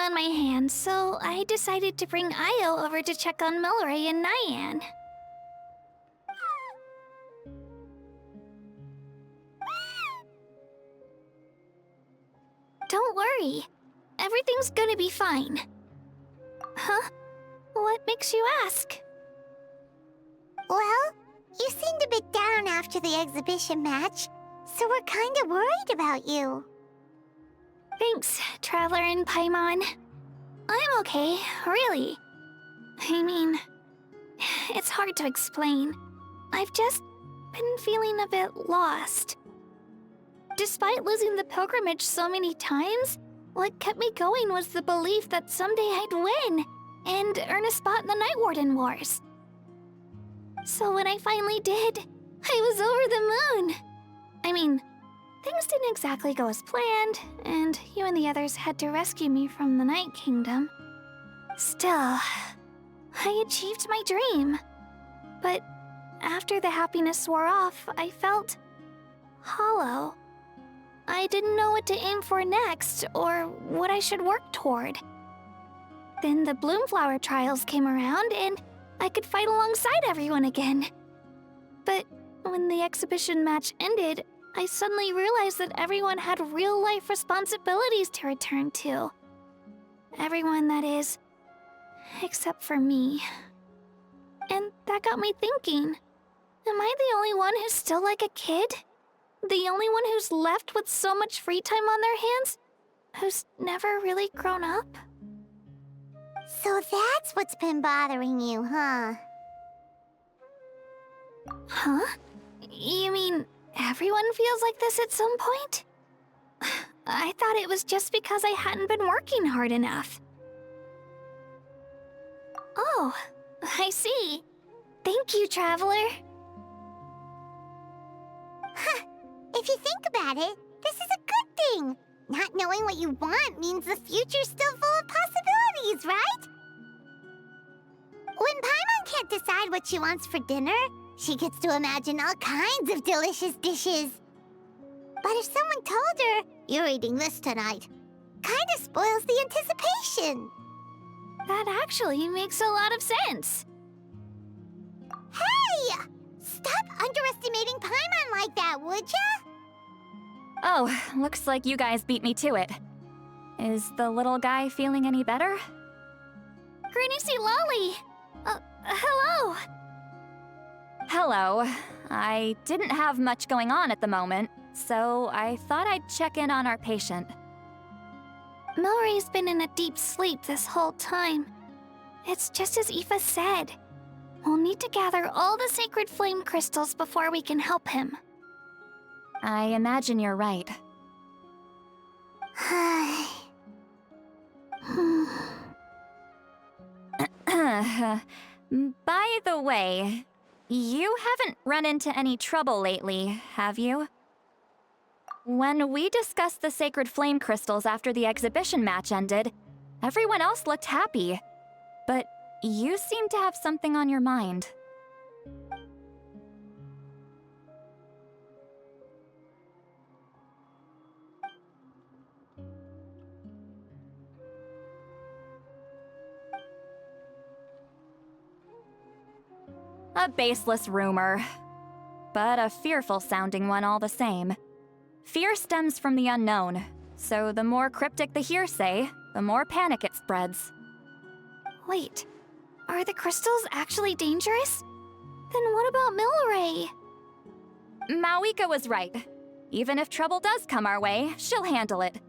on my hands, so I decided to bring Io over to check on Milray and Nyan. Don't worry. Everything's gonna be fine. Huh? What makes you ask? Well, you seemed a bit down after the exhibition match, so we're kinda worried about you. Thanks, Traveler and Paimon. I'm okay, really. I mean, it's hard to explain. I've just been feeling a bit lost. Despite losing the pilgrimage so many times, what kept me going was the belief that someday I'd win and earn a spot in the Night Warden Wars. So when I finally did, I was over the moon. I mean, things didn't exactly go as planned, and you and the others had to rescue me from the Night Kingdom. Still, I achieved my dream. But after the happiness wore off, I felt hollow. I didn't know what to aim for next, or what I should work toward. Then the Bloomflower trials came around, and I could fight alongside everyone again. But when the exhibition match ended, I suddenly realized that everyone had real-life responsibilities to return to. Everyone, that is, except for me. And that got me thinking, am I the only one who's still like a kid? The only one who's left with so much free time on their hands? Who's never really grown up? So that's what's been bothering you, huh? Huh? You mean everyone feels like this at some point? I thought it was just because I hadn't been working hard enough. Oh, I see. Thank you, Traveler. Huh. If you think about it, this is a good thing. Not knowing what you want means the future's still full of possibilities, right? When Paimon can't decide what she wants for dinner, she gets to imagine all kinds of delicious dishes. But if someone told her, "You're eating this tonight," kinda spoils the anticipation. That actually makes a lot of sense. Hey! Stop underestimating Paimon like that, would ya? Oh, looks like you guys beat me to it. Is the little guy feeling any better? Granny C. Lolly! Hello! Hello. I didn't have much going on at the moment, so I thought I'd check in on our patient. Milray's been in a deep sleep this whole time. It's just as Aoife said. We'll need to gather all the sacred flame crystals before we can help him. I imagine you're right. By the way, you haven't run into any trouble lately, have you? When we discussed the sacred flame crystals after the exhibition match ended, everyone else looked happy. But you seem to have something on your mind. A baseless rumor, but a fearful-sounding one all the same. Fear stems from the unknown, so the more cryptic the hearsay, the more panic it spreads. Wait, are the crystals actually dangerous? Then what about Milray? Mauika was right. Even if trouble does come our way, she'll handle it.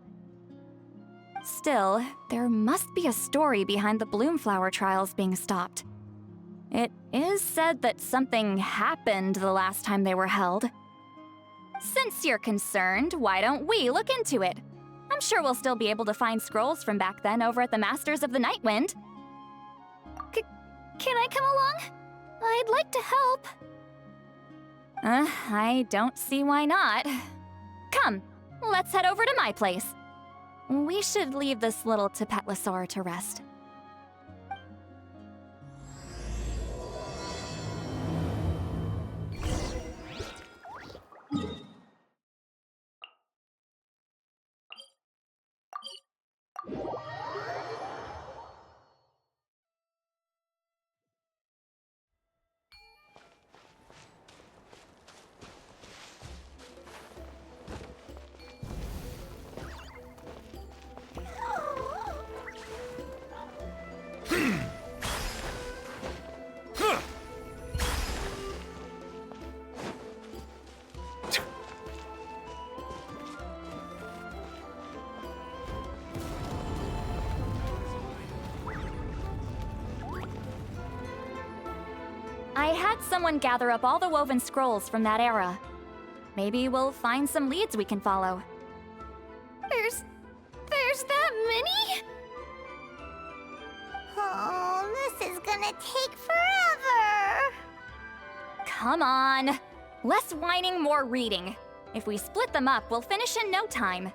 Still, there must be a story behind the Bloomflower trials being stopped. It is said that something happened the last time they were held. Since you're concerned, why don't we look into it? I'm sure we'll still be able to find scrolls from back then over at the Masters of the Nightwind. Can I come along? I'd like to help. I don't see why not. Come, let's head over to my place. We should leave this little Tapetlosaur to rest. I had someone gather up all the woven scrolls from that era. Maybe we'll find some leads we can follow. There's that many? Oh, this is gonna take forever. Come on! Less whining, more reading. If we split them up, we'll finish in no time.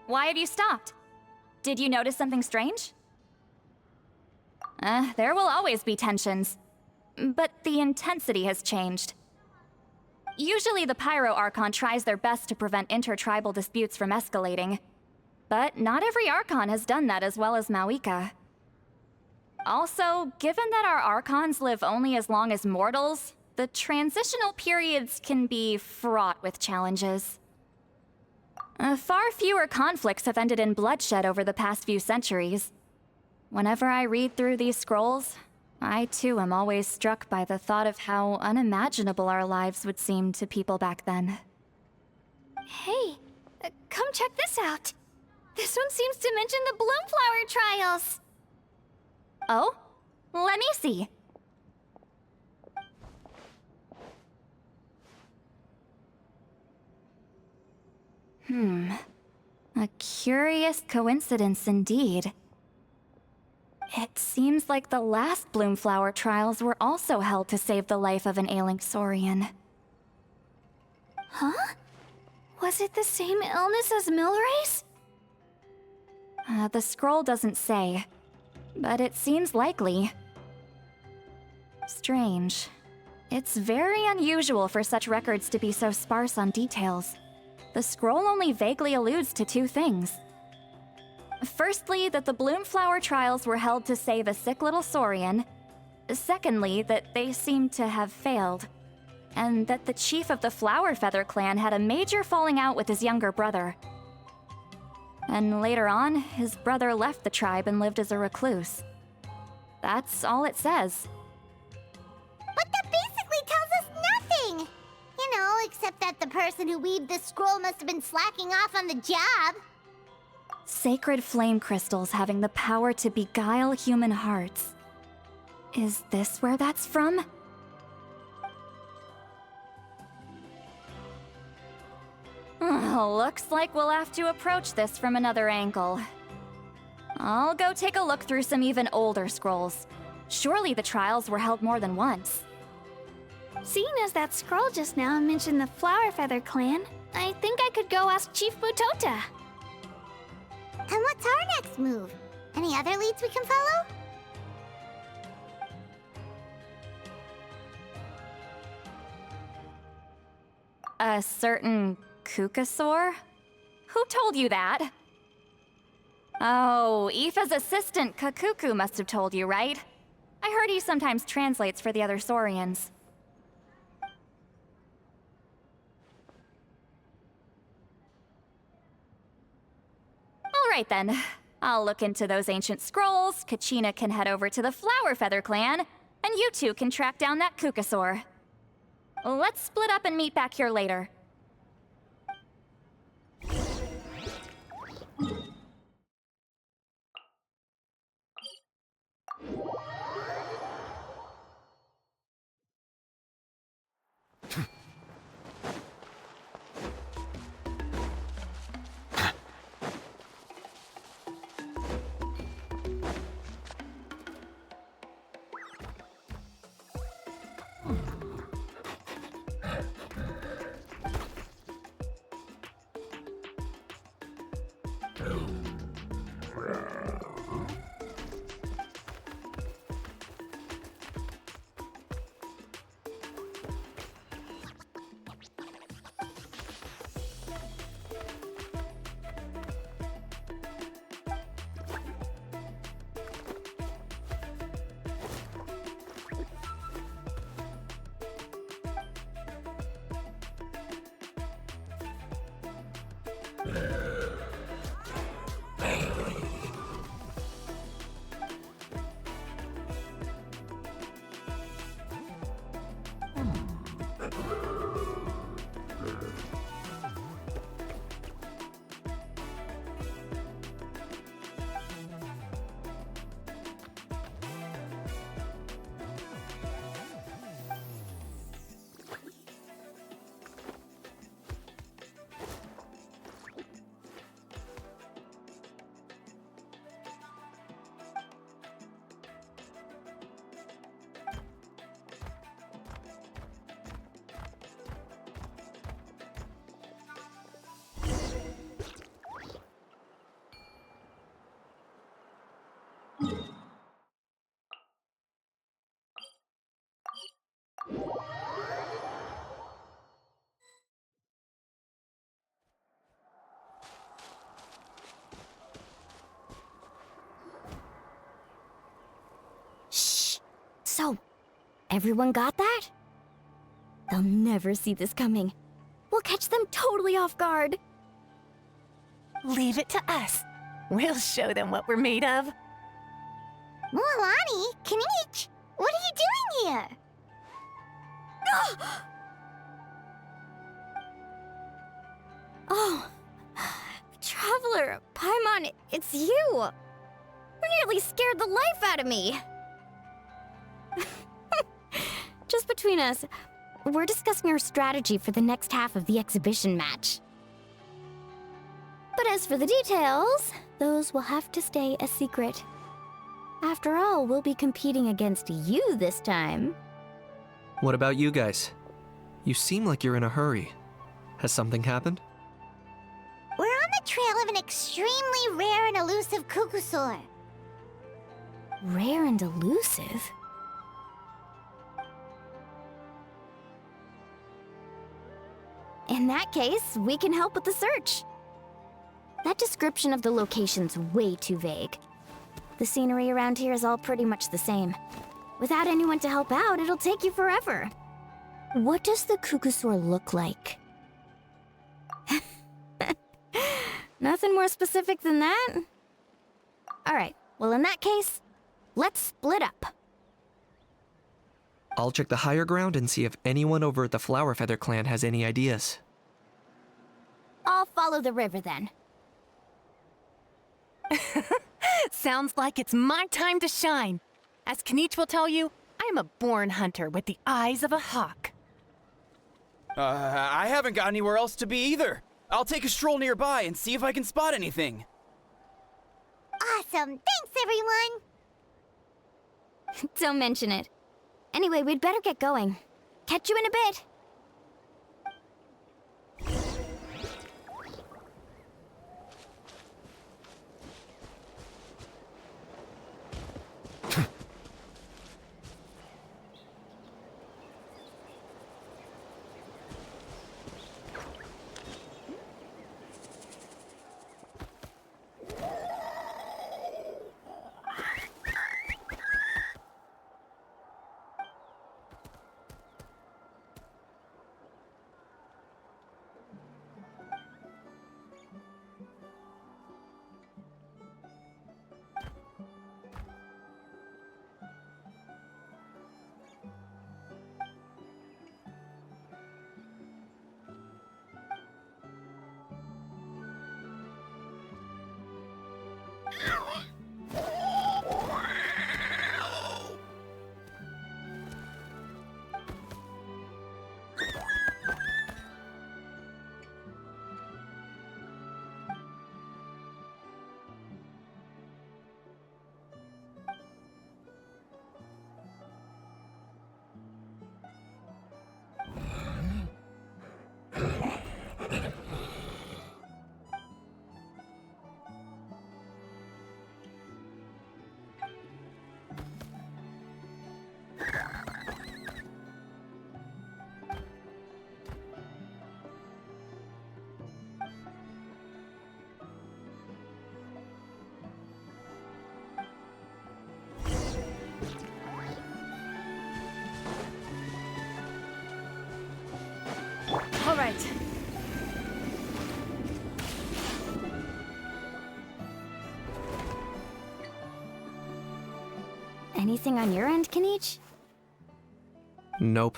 Why have you stopped? Did you notice something strange? There will always be tensions. But the intensity has changed. Usually the Pyro Archon tries their best to prevent intertribal disputes from escalating. But not every Archon has done that as well as Mauika. Also, given that our Archons live only as long as mortals, the transitional periods can be fraught with challenges. Far fewer conflicts have ended in bloodshed over the past few centuries. Whenever I read through these scrolls, I too am always struck by the thought of how unimaginable our lives would seem to people back then. Hey, come check this out. This one seems to mention the Bloomflower trials. Oh? Let me see. A curious coincidence indeed. It seems like the last Bloomflower trials were also held to save the life of an ailing Saurian. Huh? Was it the same illness as Milray's? The scroll doesn't say, but it seems likely. Strange. It's very unusual for such records to be so sparse on details. The scroll only vaguely alludes to two things. Firstly, that the Bloomflower trials were held to save a sick little Saurian. Secondly, that they seem to have failed. And that the chief of the Flower Feather clan had a major falling out with his younger brother. And later on, his brother left the tribe and lived as a recluse. That's all it says. But that basically tells us nothing! You know, except that the person who weaved this scroll must have been slacking off on the job. Sacred flame crystals having the power to beguile human hearts. Is this where that's from? Looks like we'll have to approach this from another angle. I'll go take a look through some even older scrolls. Surely the trials were held more than once. Seeing as that scroll just now mentioned the Flower Feather clan, I think I could go ask Chief Butota. And what's our next move? Any other leads we can follow? A certain Kukasaur? Who told you that? Oh, Aoife's assistant, Kakuku, must have told you, right? I heard he sometimes translates for the other Saurians. Alright then. I'll look into those ancient scrolls, Kachina can head over to the Flower Feather clan, and you two can track down that Kukasaur. Let's split up and meet back here later. Shh! So, everyone got that? They'll never see this coming. We'll catch them totally off guard. Leave it to us. We'll show them what we're made of. Mualani, Kinich, what are you doing here? Oh, Traveler, Paimon, it's you! You nearly scared the life out of me! Just between us, we're discussing our strategy for the next half of the exhibition match. But as for the details, those will have to stay a secret. After all, we'll be competing against you this time. What about you guys? You seem like you're in a hurry. Has something happened? We're on the trail of an extremely rare and elusive Kukusaur. Rare and elusive? In that case, we can help with the search. That description of the location's way too vague. The scenery around here is all pretty much the same. Without anyone to help out, it'll take you forever. What does the Kukusaur look like? Nothing more specific than that? Alright, well in that case, let's split up. I'll check the higher ground and see if anyone over at the Flower Feather clan has any ideas. I'll follow the river then. Sounds like it's my time to shine. As Kinich will tell you, I'm a born hunter with the eyes of a hawk. I haven't got anywhere else to be either. I'll take a stroll nearby and see if I can spot anything. Awesome, thanks everyone! Don't mention it. Anyway, we'd better get going. Catch you in a bit. Anything on your end, Kanich? Nope.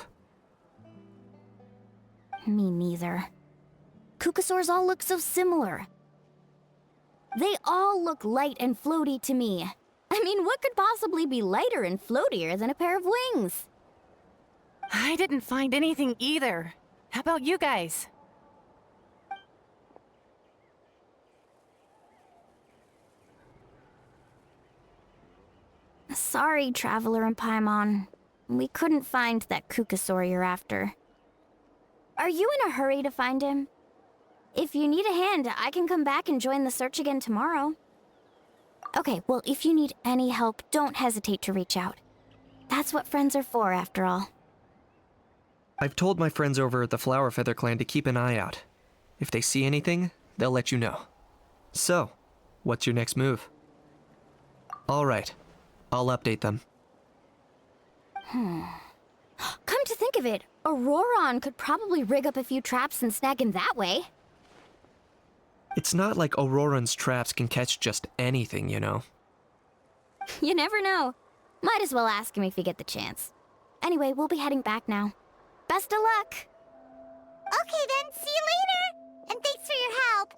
Me neither. Kukasaurs all look so similar. They all look light and floaty to me. I mean, what could possibly be lighter and floatier than a pair of wings? I didn't find anything either. How about you guys? Sorry, Traveler and Paimon. We couldn't find that Kukasaur you're after. Are you in a hurry to find him? If you need a hand, I can come back and join the search again tomorrow. Okay, well, if you need any help, don't hesitate to reach out. That's what friends are for, after all. I've told my friends over at the Flower Feather Clan to keep an eye out. If they see anything, they'll let you know. So, what's your next move? All right, I'll update them. Come to think of it, Auroron could probably rig up a few traps and snag him that way. It's not like Auroran's traps can catch just anything, you know. You never know. Might as well ask him if you get the chance. Anyway, we'll be heading back now. Best of luck! Okay then, see you later! And thanks for your help!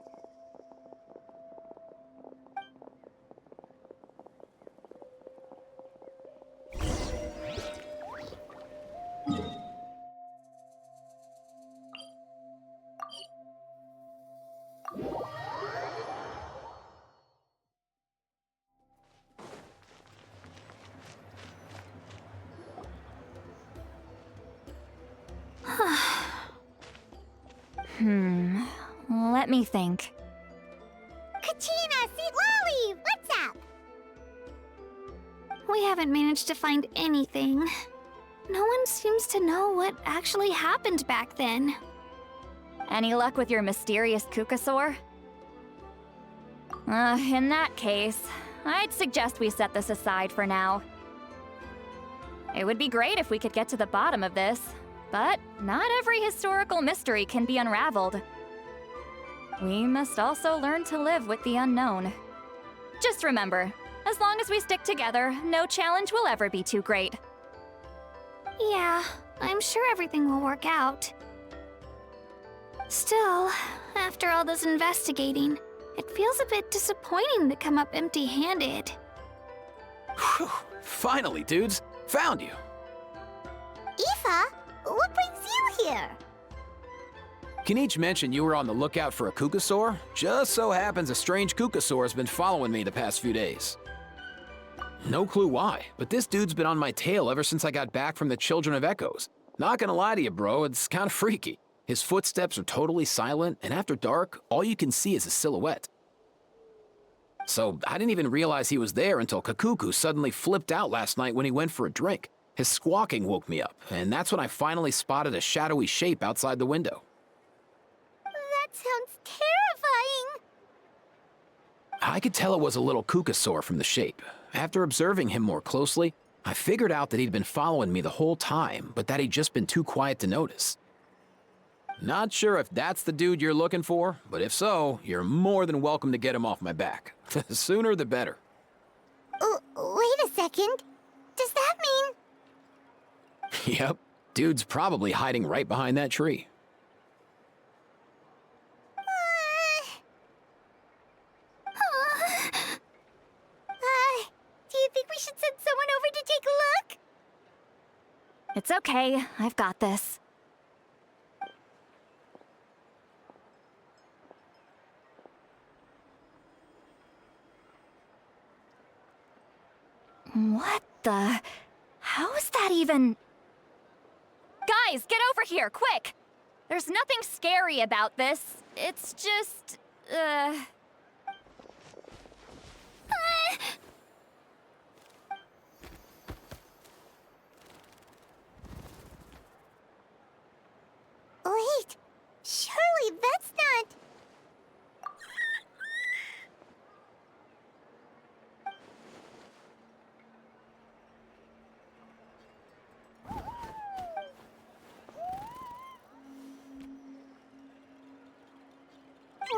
Let me think. Kachina, Seat Lolly, what's up? We haven't managed to find anything. No one seems to know what actually happened back then. Any luck with your mysterious Kukasaur? In that case, I'd suggest we set this aside for now. It would be great if we could get to the bottom of this, but not every historical mystery can be unraveled. We must also learn to live with the unknown. Just remember, as long as we stick together, no challenge will ever be too great. Yeah, I'm sure everything will work out. Still, after all this investigating, it feels a bit disappointing to come up empty-handed. Whew. Finally, dudes. Found you. Aoife, what brings you here? Kanich mentioned you were on the lookout for a Kukasaur. Just so happens a strange Kukasaur has been following me the past few days. No clue why, but this dude's been on my tail ever since I got back from the Children of Echoes. Not gonna lie to you, bro, it's kinda freaky. His footsteps are totally silent, and after dark, all you can see is a silhouette. So I didn't even realize he was there until Kakuku suddenly flipped out last night when he went for a drink. His squawking woke me up, and that's when I finally spotted a shadowy shape outside the window. That sounds terrifying. I could tell it was a little Kukasaur from the shape. After observing him more closely, I figured out that he'd been following me the whole time, but that he'd just been too quiet to notice. Not sure if that's the dude you're looking for, but if so, you're more than welcome to get him off my back. The sooner the better. Wait a second. Does that mean... Yep, dude's probably hiding right behind that tree. Do you think we should send someone over to take a look? It's okay, I've got this. What the... How is that even... Guys, get over here, quick! There's nothing scary about this. It's just... Wait, surely that's not...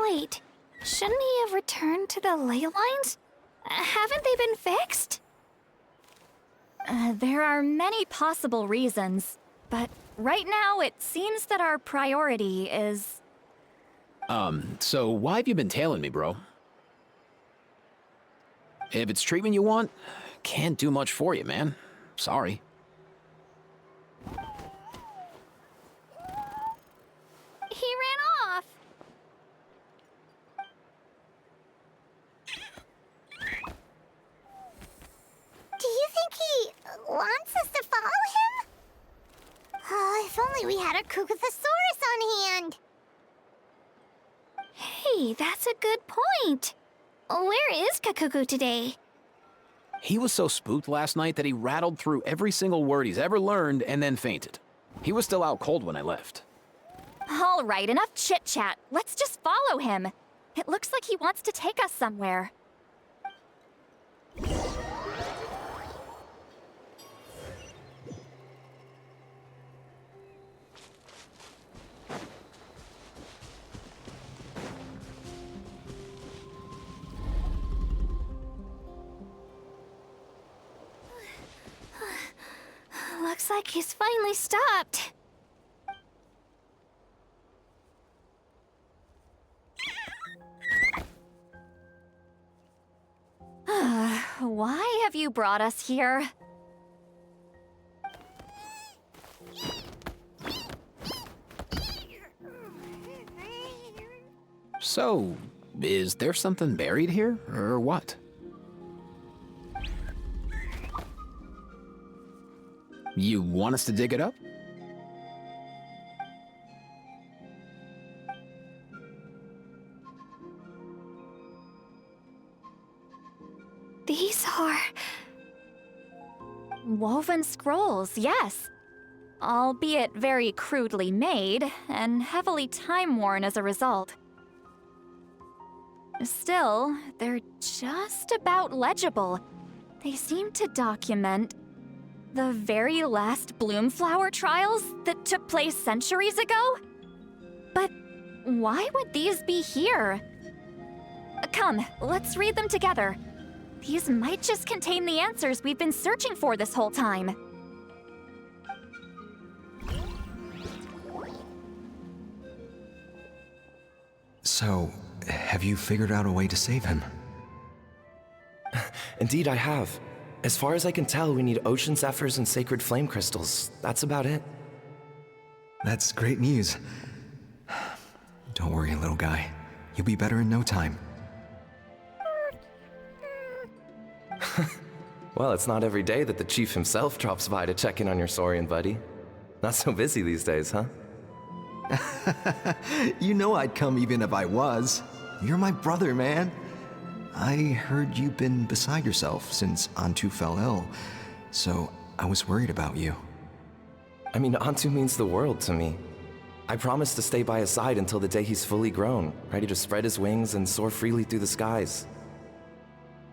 Wait, shouldn't he have returned to the ley lines? Haven't they been fixed? There are many possible reasons, but right now it seems that our priority is... So why have you been tailing me, bro? If it's treatment you want, can't do much for you, man. Sorry. He ran off. Do you think he wants us to follow him? Oh, if only we had a Kukathosaurus on hand. Hey, that's a good point. Where is Kakuku today? He was so spooked last night that he rattled through every single word he's ever learned and then fainted. He was still out cold when I left. All right, enough chit-chat. Let's just follow him. It looks like he wants to take us somewhere. Looks like he's finally stopped. Why have you brought us here? So, is there something buried here, or what? You want us to dig it up? These are... Woven scrolls, yes. Albeit very crudely made, and heavily time-worn as a result. Still, they're just about legible. They seem to document the very last Bloomflower trials that took place centuries ago? But why would these be here? Come, let's read them together. These might just contain the answers we've been searching for this whole time. So, have you figured out a way to save him? Indeed, I have. As far as I can tell, we need ocean zephyrs and sacred flame crystals. That's about it. That's great news. Don't worry, little guy. You'll be better in no time. Well, it's not every day that the chief himself drops by to check in on your Saurian buddy. Not so busy these days, huh? You know I'd come even if I was. You're my brother, man. I heard you've been beside yourself since Antu fell ill, so I was worried about you. I mean, Antu means the world to me. I promised to stay by his side until the day he's fully grown, ready to spread his wings and soar freely through the skies.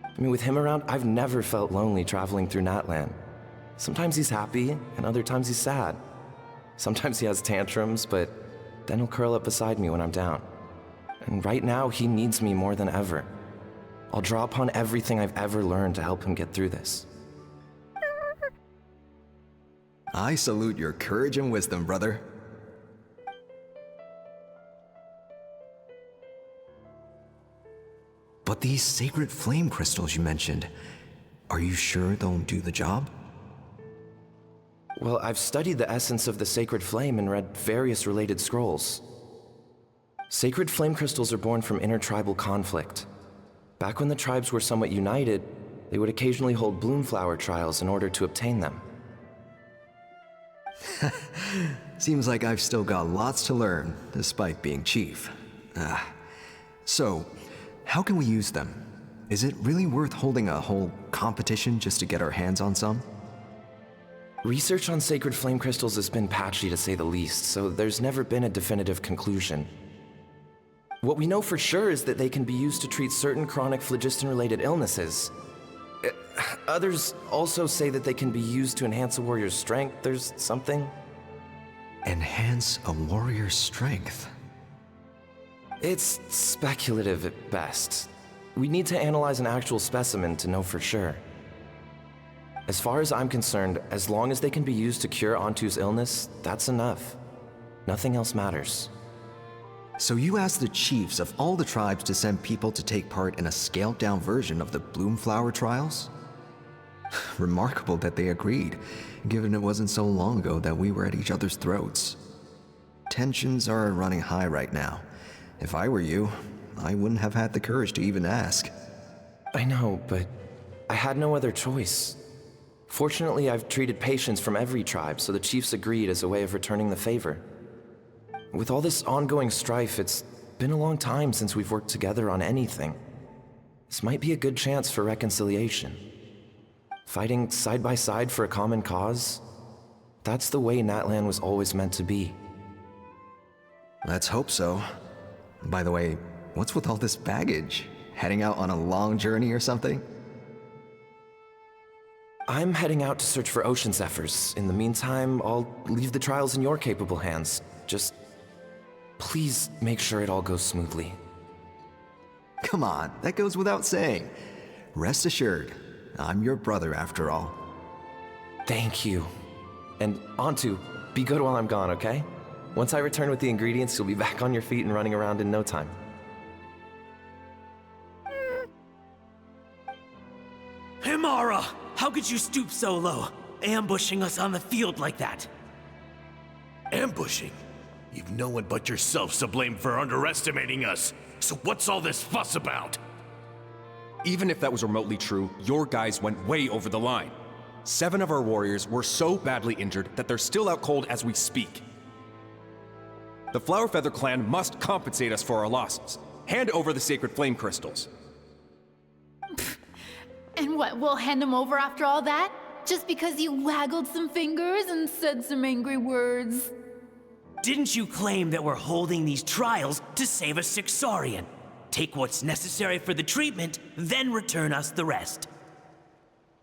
I mean, with him around, I've never felt lonely traveling through Natlan. Sometimes he's happy, and other times he's sad. Sometimes he has tantrums, but then he'll curl up beside me when I'm down. And right now, he needs me more than ever. I'll draw upon everything I've ever learned to help him get through this. I salute your courage and wisdom, brother. But these sacred flame crystals you mentioned, are you sure they'll do the job? Well, I've studied the essence of the sacred flame and read various related scrolls. Sacred flame crystals are born from intertribal conflict. Back when the tribes were somewhat united, they would occasionally hold Bloomflower trials in order to obtain them. Seems like I've still got lots to learn, despite being chief. So, how can we use them? Is it really worth holding a whole competition just to get our hands on some? Research on sacred flame crystals has been patchy to say the least, so there's never been a definitive conclusion. What we know for sure is that they can be used to treat certain chronic phlogiston-related illnesses. Others also say that they can be used to enhance a warrior's strength. There's something. Enhance a warrior's strength? It's speculative at best. We need to analyze an actual specimen to know for sure. As far as I'm concerned, as long as they can be used to cure Antu's illness, that's enough. Nothing else matters. So you asked the chiefs of all the tribes to send people to take part in a scaled-down version of the Bloomflower trials? Remarkable that they agreed, given it wasn't so long ago that we were at each other's throats. Tensions are running high right now. If I were you, I wouldn't have had the courage to even ask. I know, but I had no other choice. Fortunately, I've treated patients from every tribe, so the chiefs agreed as a way of returning the favor. With all this ongoing strife, it's been a long time since we've worked together on anything. This might be a good chance for reconciliation. Fighting side by side for a common cause? That's the way Natlan was always meant to be. Let's hope so. By the way, what's with all this baggage? Heading out on a long journey or something? I'm heading out to search for Ocean Zephyrs. In the meantime, I'll leave the trials in your capable hands. Just please make sure it all goes smoothly. Come on, that goes without saying. Rest assured, I'm your brother after all. Thank you. And Antu, be good while I'm gone, okay? Once I return with the ingredients, you'll be back on your feet and running around in no time. Himara! How could you stoop so low, ambushing us on the field like that? Ambushing? You've no one but yourself to blame for underestimating us. So what's all this fuss about? Even if that was remotely true, your guys went way over the line. 7 of our warriors were so badly injured that they're still out cold as we speak. The Flower Feather clan must compensate us for our losses. Hand over the sacred flame crystals. And what, we'll hand them over after all that? Just because you waggled some fingers and said some angry words? Didn't you claim that we're holding these trials to save a sick Saurian? Take what's necessary for the treatment, then return us the rest.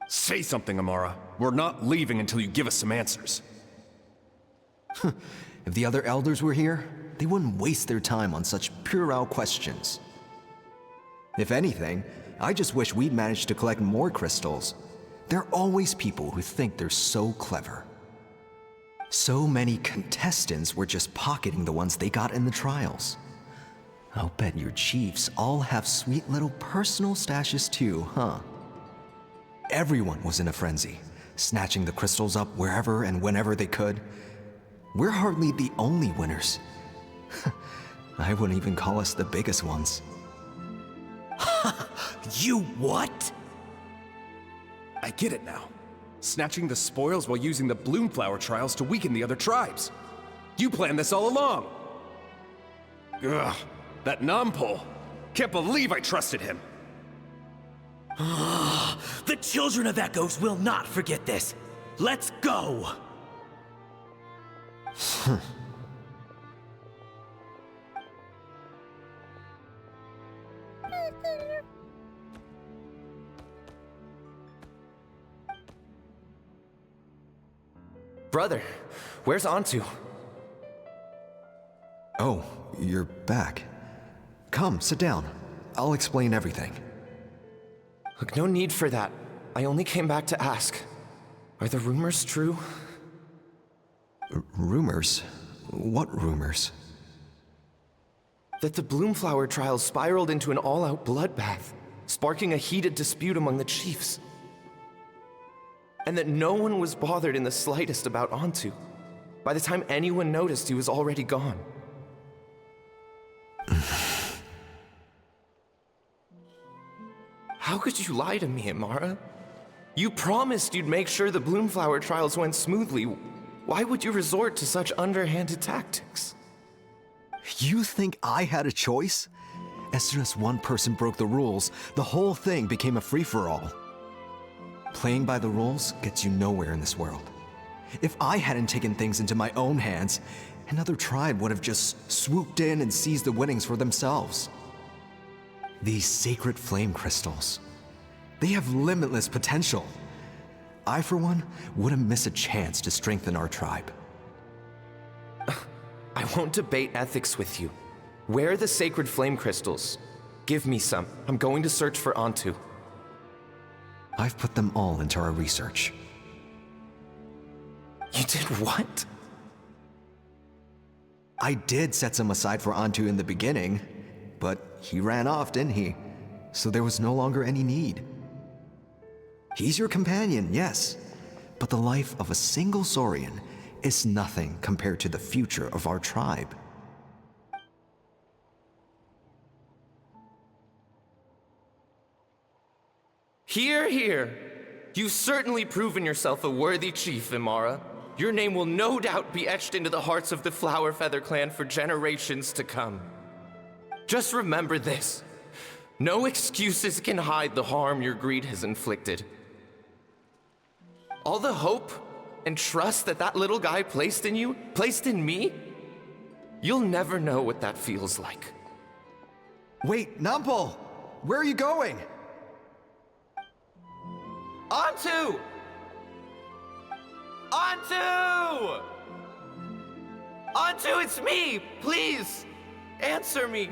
Say something, Amara. We're not leaving until you give us some answers. If the other elders were here, they wouldn't waste their time on such puerile questions. If anything, I just wish we'd managed to collect more crystals. There are always people who think they're so clever. So many contestants were just pocketing the ones they got in the trials. I'll bet your chiefs all have sweet little personal stashes too, huh? Everyone was in a frenzy, snatching the crystals up wherever and whenever they could. We're hardly the only winners. I wouldn't even call us the biggest ones. You what? I get it now. Snatching the spoils while using the Bloomflower trials to weaken the other tribes. You planned this all along. Ugh, that Nampol. Can't believe I trusted him. The children of Echoes will not forget this. Let's go! Brother, where's Antu? Oh, you're back. Come, sit down. I'll explain everything. Look, no need for that. I only came back to ask. Are the rumors true? Rumors? What rumors? That the Bloomflower trials spiraled into an all-out bloodbath, sparking a heated dispute among the chiefs. And that no one was bothered in the slightest about Antu. By the time anyone noticed, he was already gone. How could you lie to me, Amara? You promised you'd make sure the Bloomflower trials went smoothly. Why would you resort to such underhanded tactics? You think I had a choice? As soon as one person broke the rules, the whole thing became a free-for-all. Playing by the rules gets you nowhere in this world. If I hadn't taken things into my own hands, another tribe would have just swooped in and seized the winnings for themselves. These sacred flame crystals, they have limitless potential. I, for one, wouldn't miss a chance to strengthen our tribe. I won't debate ethics with you. Where are the sacred flame crystals? Give me some. I'm going to search for Antu. I've put them all into our research. You did what? I did set some aside for Antu in the beginning, but he ran off, didn't he? So there was no longer any need. He's your companion, yes, but the life of a single Saurian is nothing compared to the future of our tribe. Hear, hear. You've certainly proven yourself a worthy chief, Imara. Your name will no doubt be etched into the hearts of the Flower Feather clan for generations to come. Just remember this. No excuses can hide the harm your greed has inflicted. All the hope and trust that that little guy placed in you, placed in me, you'll never know what that feels like. Wait, Nampal! Where are you going? Antu! Antu! Antu, it's me! Please, answer me.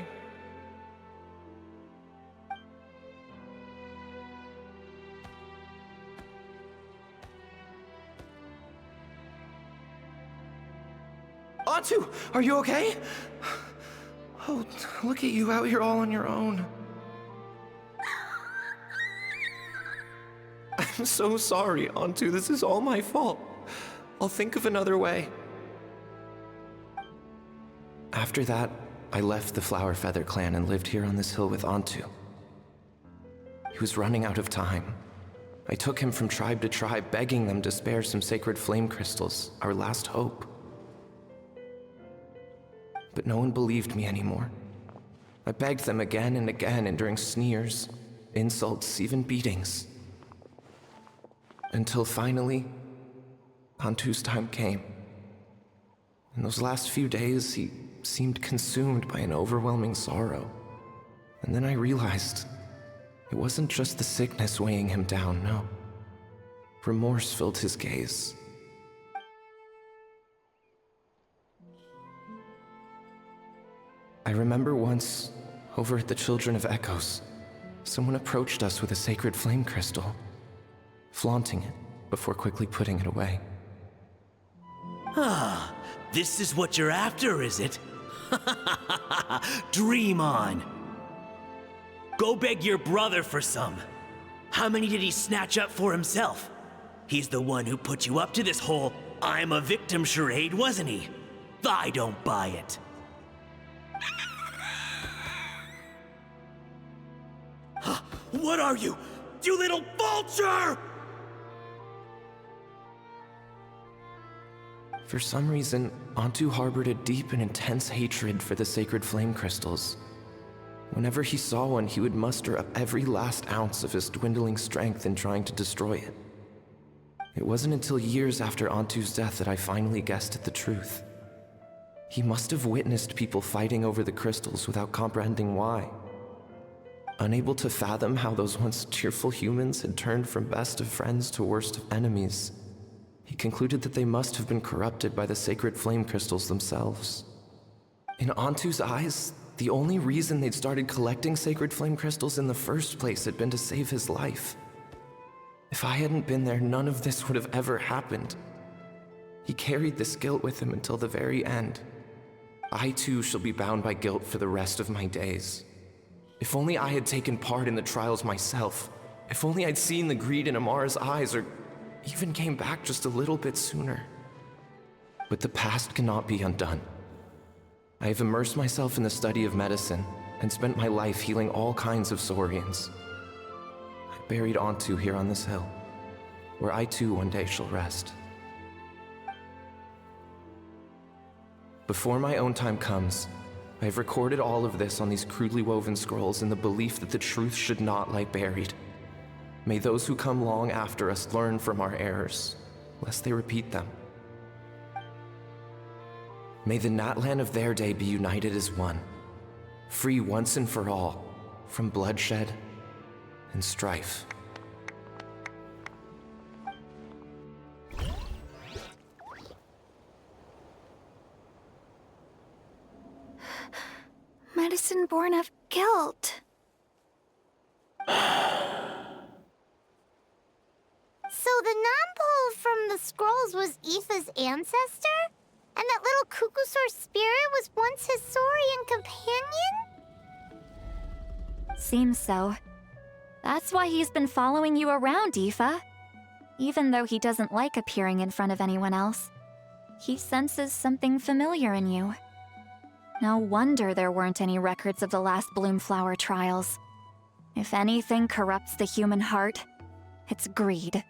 Antu, are you okay? Oh, look at you out here all on your own. I'm so sorry, Antu. This is all my fault. I'll think of another way. After that, I left the Flower Feather clan and lived here on this hill with Antu. He was running out of time. I took him from tribe to tribe, begging them to spare some sacred flame crystals, our last hope. But no one believed me anymore. I begged them again and again, enduring sneers, insults, even beatings. Until finally, Antu's time came. In those last few days, he seemed consumed by an overwhelming sorrow. And then I realized it wasn't just the sickness weighing him down, no. Remorse filled his gaze. I remember once, over at the Children of Echoes, someone approached us with a sacred flame crystal, flaunting it before quickly putting it away. Ah, this is what you're after, is it? Dream on. Go beg your brother for some. How many did he snatch up for himself? He's the one who put you up to this whole I'm a victim charade, wasn't he? I don't buy it. What are you, you little vulture? For some reason, Antu harbored a deep and intense hatred for the sacred flame crystals. Whenever he saw one, he would muster up every last ounce of his dwindling strength in trying to destroy it. It wasn't until years after Antu's death that I finally guessed at the truth. He must have witnessed people fighting over the crystals without comprehending why. Unable to fathom how those once cheerful humans had turned from best of friends to worst of enemies, he concluded that they must have been corrupted by the sacred flame crystals themselves. In Antu's eyes, the only reason they'd started collecting sacred flame crystals in the first place had been to save his life. If I hadn't been there, none of this would have ever happened. He carried this guilt with him until the very end. I too shall be bound by guilt for the rest of my days. If only I had taken part in the trials myself. If only I'd seen the greed in Amara's eyes, or even came back just a little bit sooner. But the past cannot be undone. I have immersed myself in the study of medicine and spent my life healing all kinds of Saurians. I buried Antu here on this hill, where I too one day shall rest. Before my own time comes, I have recorded all of this on these crudely woven scrolls in the belief that the truth should not lie buried. May those who come long after us learn from our errors, lest they repeat them. May the Natlan of their day be united as one, free once and for all from bloodshed and strife. Medicine born of guilt. the non-pole from the scrolls was Aoife's ancestor? And that little Kukusaur spirit was once his Saurian companion? Seems so. That's why he's been following you around, Aoife. Even though he doesn't like appearing in front of anyone else, he senses something familiar in you. No wonder there weren't any records of the last Bloomflower trials. If anything corrupts the human heart, it's greed.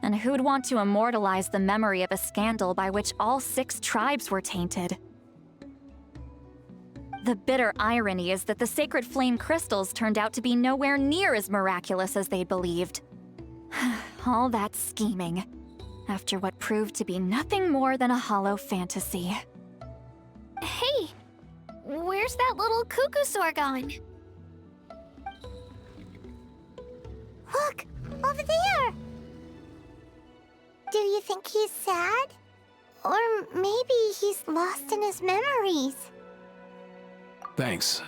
And who'd want to immortalize the memory of a scandal by which all 6 tribes were tainted? The bitter irony is that the sacred flame crystals turned out to be nowhere near as miraculous as they believed. All that scheming, after what proved to be nothing more than a hollow fantasy. Hey, where's that little Kukusaur gone? Look, over there! Do you think he's sad? Or maybe he's lost in his memories? Thanks.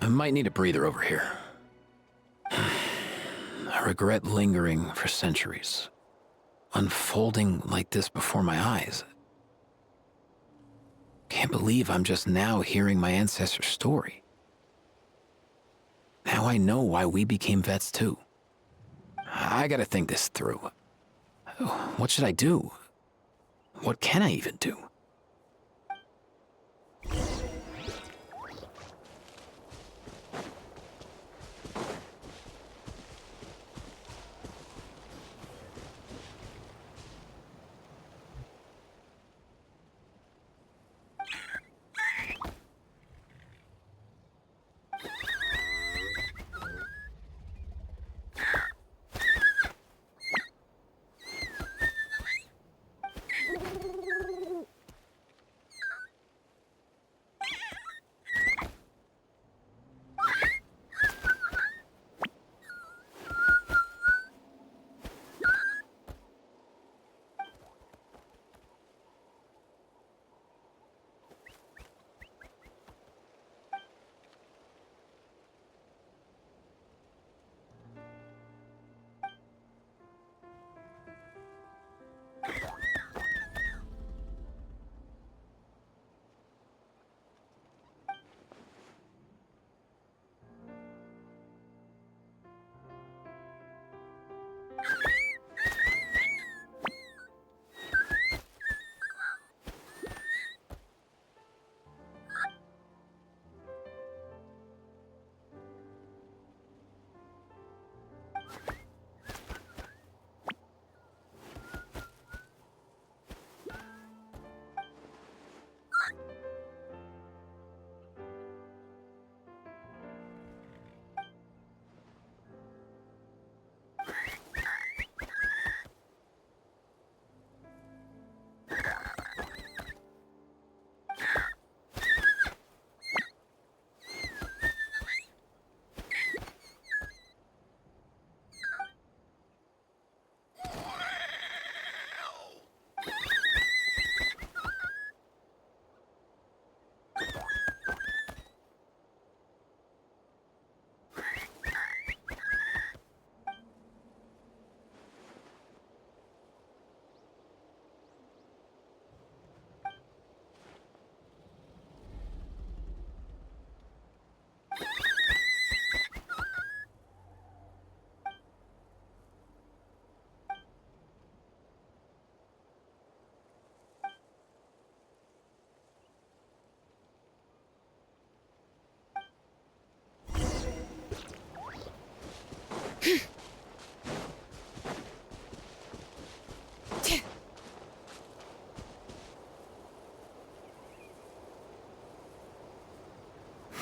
I might need a breather over here. I regret lingering for centuries, unfolding like this before my eyes. Can't believe I'm just now hearing my ancestor's story. Now I know why we became vets too. I gotta think this through. What should I do? What can I even do?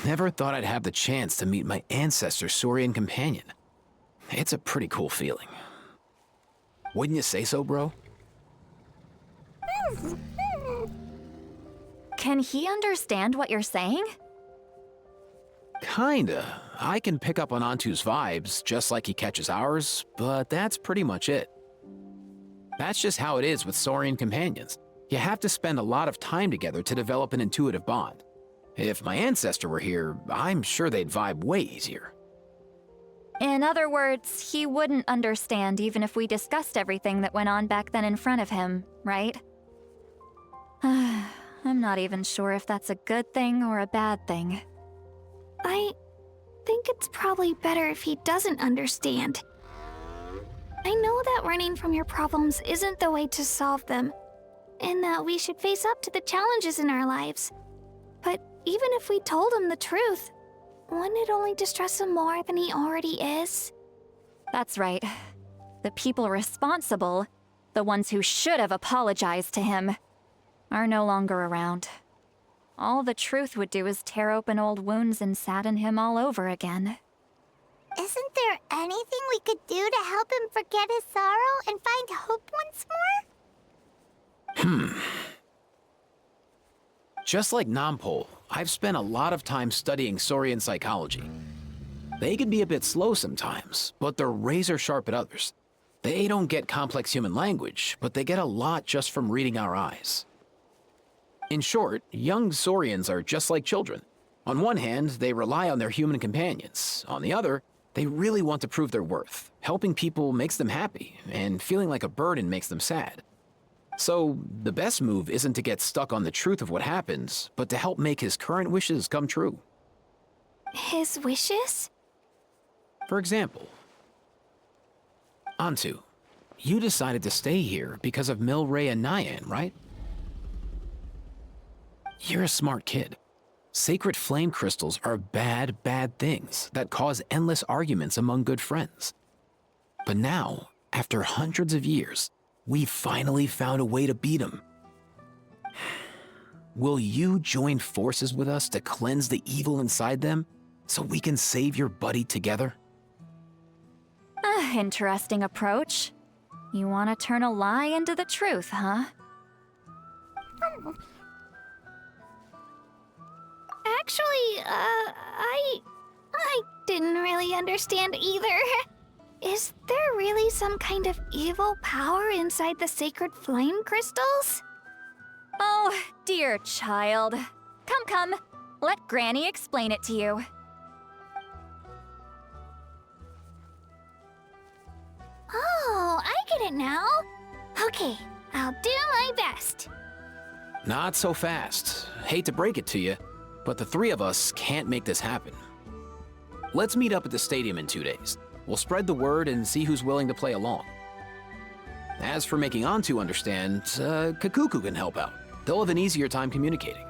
Never thought I'd have the chance to meet my ancestor's Saurian companion. It's a pretty cool feeling. Wouldn't you say so, bro? Can he understand what you're saying? Kinda. I can pick up on Antu's vibes, just like he catches ours, but that's pretty much it. That's just how it is with Saurian companions. You have to spend a lot of time together to develop an intuitive bond. If my ancestor were here, I'm sure they'd vibe way easier. In other words, he wouldn't understand even if we discussed everything that went on back then in front of him, right? I'm not even sure if that's a good thing or a bad thing. I think it's probably better if he doesn't understand. I know that running from your problems isn't the way to solve them, and that we should face up to the challenges in our lives. But even if we told him the truth, wouldn't it only distress him more than he already is? That's right. The people responsible, the ones who should have apologized to him, are no longer around. All the truth would do is tear open old wounds and sadden him all over again. Isn't there anything we could do to help him forget his sorrow and find hope once more? Just like Nampol, I've spent a lot of time studying Saurian psychology. They can be a bit slow sometimes, but they're razor sharp at others. They don't get complex human language, but they get a lot just from reading our eyes. In short, young Saurians are just like children. On one hand, they rely on their human companions. On the other, they really want to prove their worth. Helping people makes them happy, and feeling like a burden makes them sad. So, the best move isn't to get stuck on the truth of what happens, but to help make his current wishes come true. His wishes? For example, Antu, you decided to stay here because of Milray and Nyan, right? You're a smart kid. Sacred flame crystals are bad, bad things that cause endless arguments among good friends. But now, after hundreds of years, we finally found a way to beat them. Will you join forces with us to cleanse the evil inside them so we can save your buddy together? Interesting approach. You want to turn a lie into the truth, huh? Actually, I didn't really understand either. Is there really some kind of evil power inside the sacred flame crystals? Oh, dear child. Come. Let Granny explain it to you. Oh, I get it now. Okay, I'll do my best. Not so fast. Hate to break it to you, but the three of us can't make this happen. Let's meet up at the stadium in 2 days. We'll spread the word and see who's willing to play along. As for making Antu understand, Kakuku can help out. They'll have an easier time communicating.